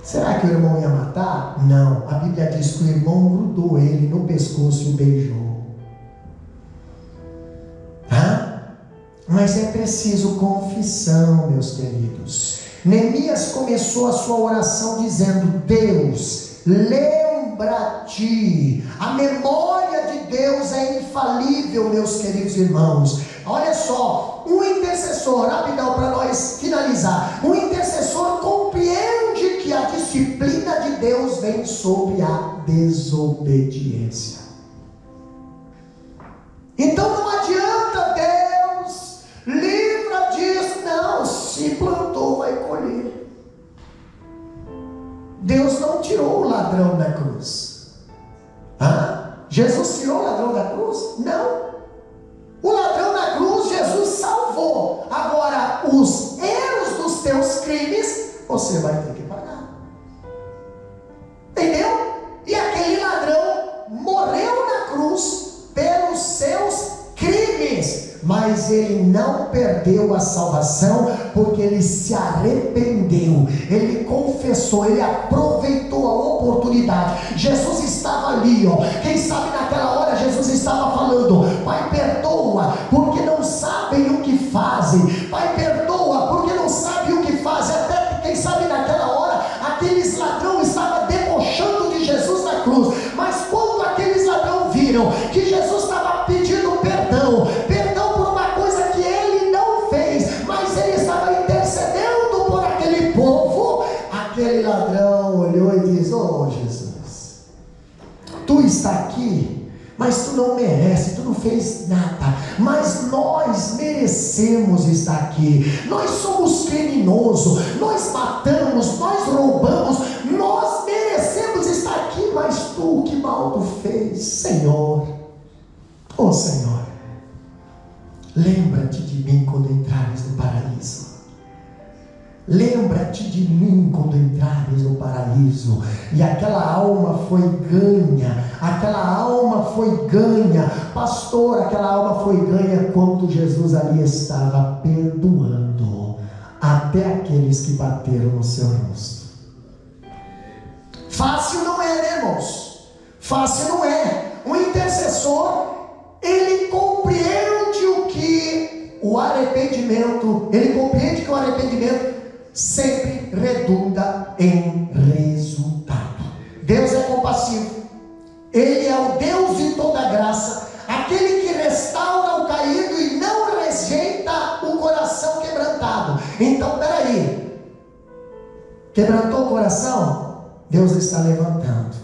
Será que o irmão ia matar? Não, a Bíblia diz que o irmão grudou ele no pescoço e o beijou. Mas é preciso confissão, meus queridos. Neemias começou a sua oração dizendo: Deus, lê um lembra-te. A memória de Deus é infalível, meus queridos irmãos. Olha só, um intercessor, rapidão para nós finalizar, um intercessor compreende que a disciplina de Deus vem sobre a desobediência. Então não adianta Deus, livra disso, não, se plantou vai colher. Deus não tirou o ladrão da cruz. Jesus tirou o ladrão da cruz? Não. O ladrão da cruz Jesus salvou. Agora os erros dos teus crimes você vai ter que pagar. Entendeu? E aquele ladrão morreu na cruz pelos seus crimes, mas ele não perdeu a salvação, porque ele se arrependeu, ele confessou, ele aproveitou a oportunidade. Jesus estava ali, quem sabe naquela hora Jesus estava falando: Pai, perdoa, porque não sabem o que fazem. Pai, perdoa, porque não sabem o que fazem. Até quem sabe naquela hora aqueles ladrões estavam debochando de Jesus na cruz, mas quando aqueles ladrões viram que Jesus estava pedindo perdão por uma coisa que ele não fez, mas ele estava intercedendo por aquele povo, aquele ladrão olhou e disse: oh Jesus, tu está aqui, mas tu não merece, tu não fez nada, mas nós merecemos estar aqui. Nós somos criminosos, nós matamos, nós roubamos, nós merecemos estar aqui, mas tu, que mal tu fez, Senhor. Oh Senhor, lembra-te de mim quando entrares no paraíso. Lembra-te de mim quando entrares no paraíso. E aquela alma foi ganha. Pastor, aquela alma foi ganha quando Jesus ali estava perdoando até aqueles que bateram no seu rosto. Fácil não é, né, irmãos? Fácil não é. O intercessor, ele compreende o arrependimento sempre redunda em resultado. Deus é compassivo, ele é o Deus de toda graça, aquele que restaura o caído e não rejeita o coração quebrantado. Então, peraí, quebrantou o coração? Deus está levantando.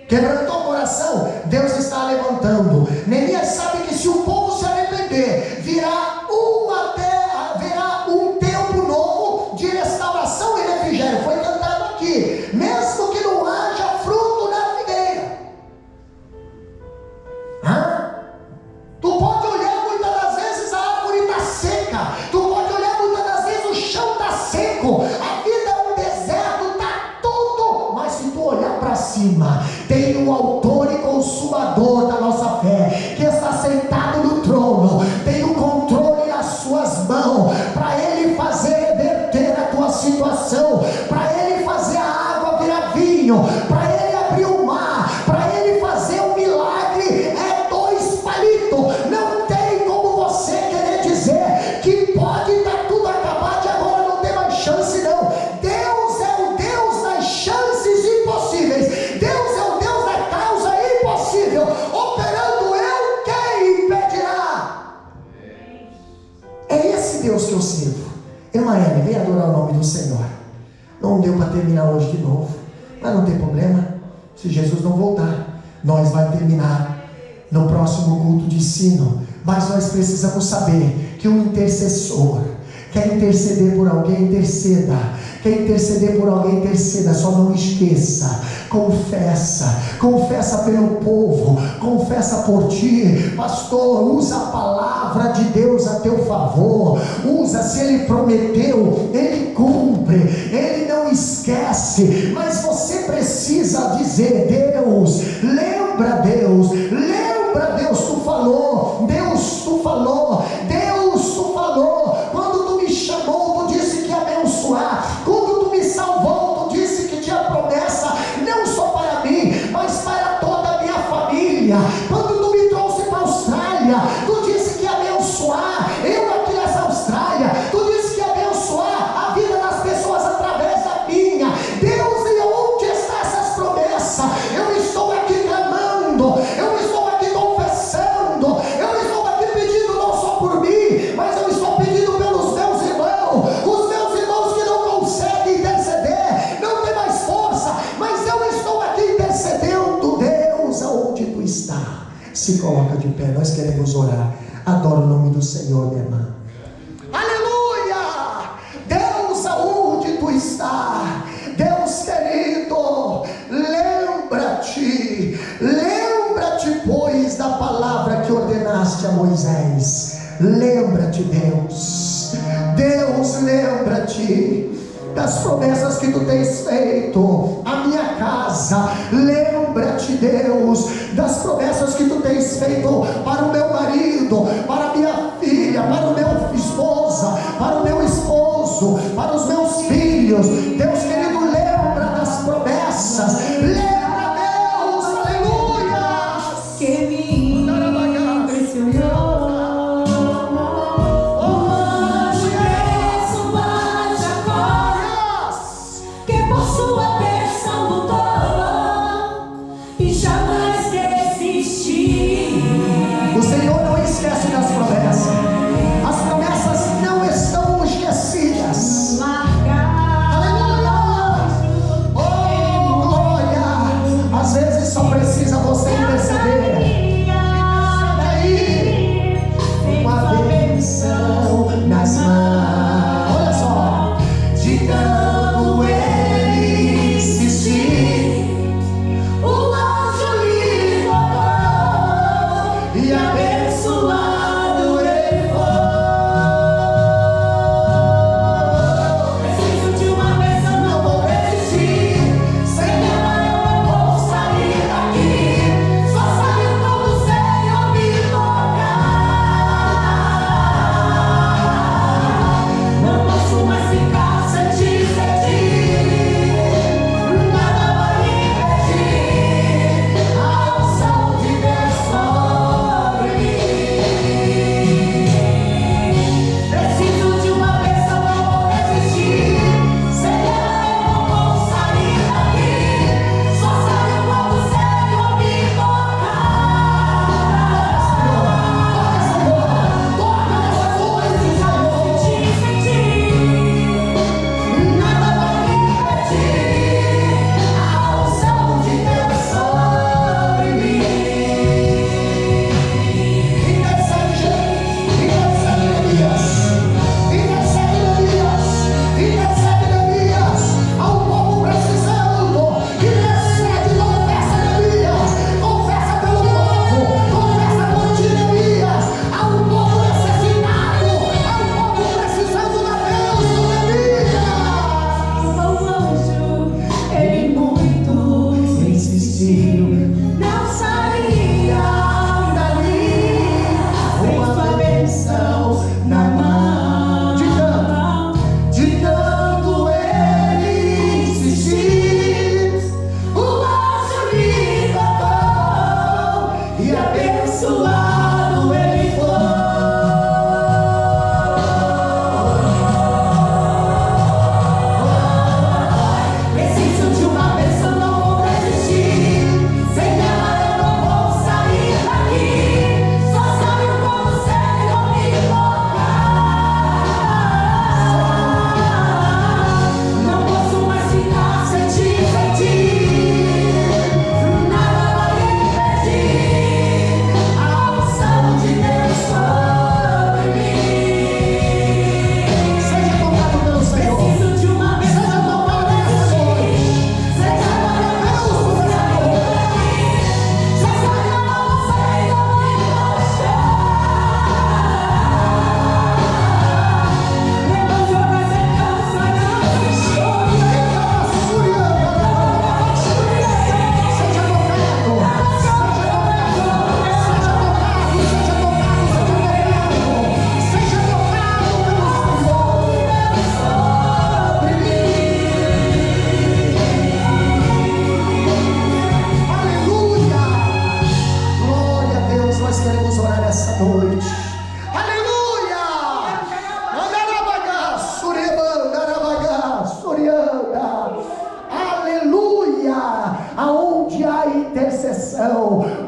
Quebrantou o coração? Deus está levantando. Neemias sabe que se o povo se arrepender, virá um tempo novo de restauração e refrigério. Foi cantado aqui: mesmo que não haja fruto na figueira. Tu pode olhar, muitas das vezes a árvore está seca, tu pode olhar, muitas das vezes o chão está seco, a vida é um deserto, está tudo, mas se tu olhar para cima, tem o autor e consumador da nossa fé, que está sentado no trono, tem o controle nas suas mãos, para ele fazer reverter a tua situação, para ele fazer a água virar vinho, para ele abrir o mar, para ele fazer um milagre. É 2 palitos, não tem como você querer dizer que pode estar tudo acabado e agora não tem mais chance, não. Deus é o Deus das chances impossíveis, Deus é o Deus da causa impossível, operando eu, quem impedirá? É esse Deus que eu sirvo. Irmã Ellen, vem adorar o nome do Senhor. Não deu para terminar hoje de novo, mas não tem problema. Se Jesus não voltar, nós vamos terminar no próximo culto de ensino. Mas nós precisamos saber que um intercessor quer interceder por alguém, interceda. Quer interceder por alguém, interceda. Só não esqueça, confessa pelo povo, confessa por ti. Pastor, usa a palavra de Deus a teu favor, usa. Se ele prometeu, ele cumpre, ele não esquece. Mas você precisa dizer: Deus, lembra, Deus, tu falou, Deus, tu falou, quando tu me chamou, tu disse que ia abençoar, quando tu me salvou, tu disse que tinha promessa, não só para mim, mas para toda a minha família. Quando tu me trouxe para a Austrália, tu disse que ia abençoar eu aqui nessa Austrália, tu disse que ia abençoar a vida das pessoas através da minha. Deus, e onde estão essas promessas? Eu Adora o nome do Senhor, minha irmã. Aleluia! Deus, aonde tu está? Deus querido, lembra-te, pois, da palavra que ordenaste a Moisés. Lembra-te, Deus. Deus, lembra-te das promessas que tu tens feito à minha casa. Lembra-te, Deus, das promessas que tu tens feito para o meu marido, para a minha filha, para o meu esposa, para o meu esposo, para os meus filhos. Deus querido, lembra das promessas. Lembra, Deus, aleluia, que me impressionou.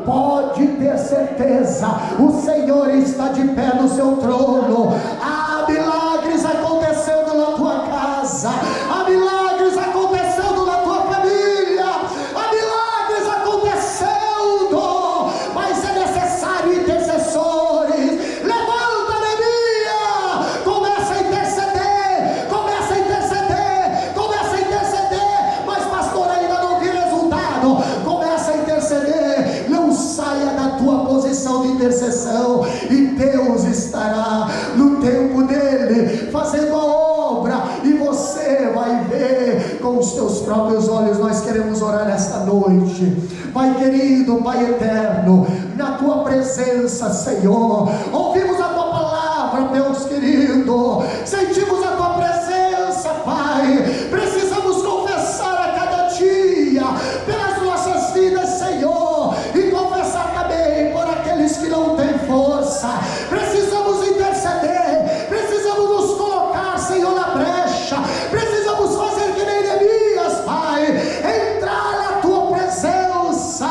Pode ter certeza, o Senhor está de pé no seu trono. Há milagres acontecendo na tua casa, há milagres acontecendo na tua família, há milagres acontecendo, mas é necessário intercessores. Deus estará no tempo dele, fazendo a obra, e você vai ver com os teus próprios olhos. Nós queremos orar nesta noite, Pai querido, Pai eterno, na tua presença, Senhor. Ouvimos a tua palavra, Deus querido, sentimos a tua presença, Pai. Precisamos confessar a cada dia pelas nossas vidas, Senhor, e confessar também por aqueles que não têm força. Precisamos interceder, precisamos nos colocar, Senhor, na brecha. Precisamos fazer que nem Neemias, Pai, entrar na tua presença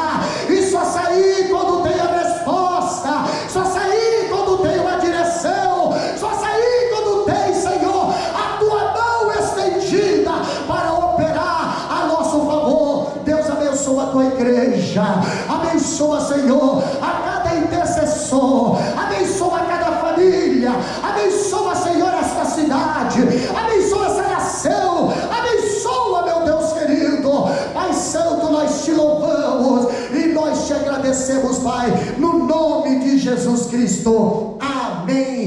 e só sair quando tem a resposta, só sair quando tem uma direção, só sair quando tem, Senhor, a tua mão estendida para operar a nosso favor. Deus, abençoa a tua igreja, abençoa, Senhor, a cada intercessor, abençoa cada família, abençoa, Senhor, esta cidade, abençoa essa nação, abençoa, meu Deus querido. Pai Santo, nós te louvamos e nós te agradecemos, Pai, no nome de Jesus Cristo. Amém.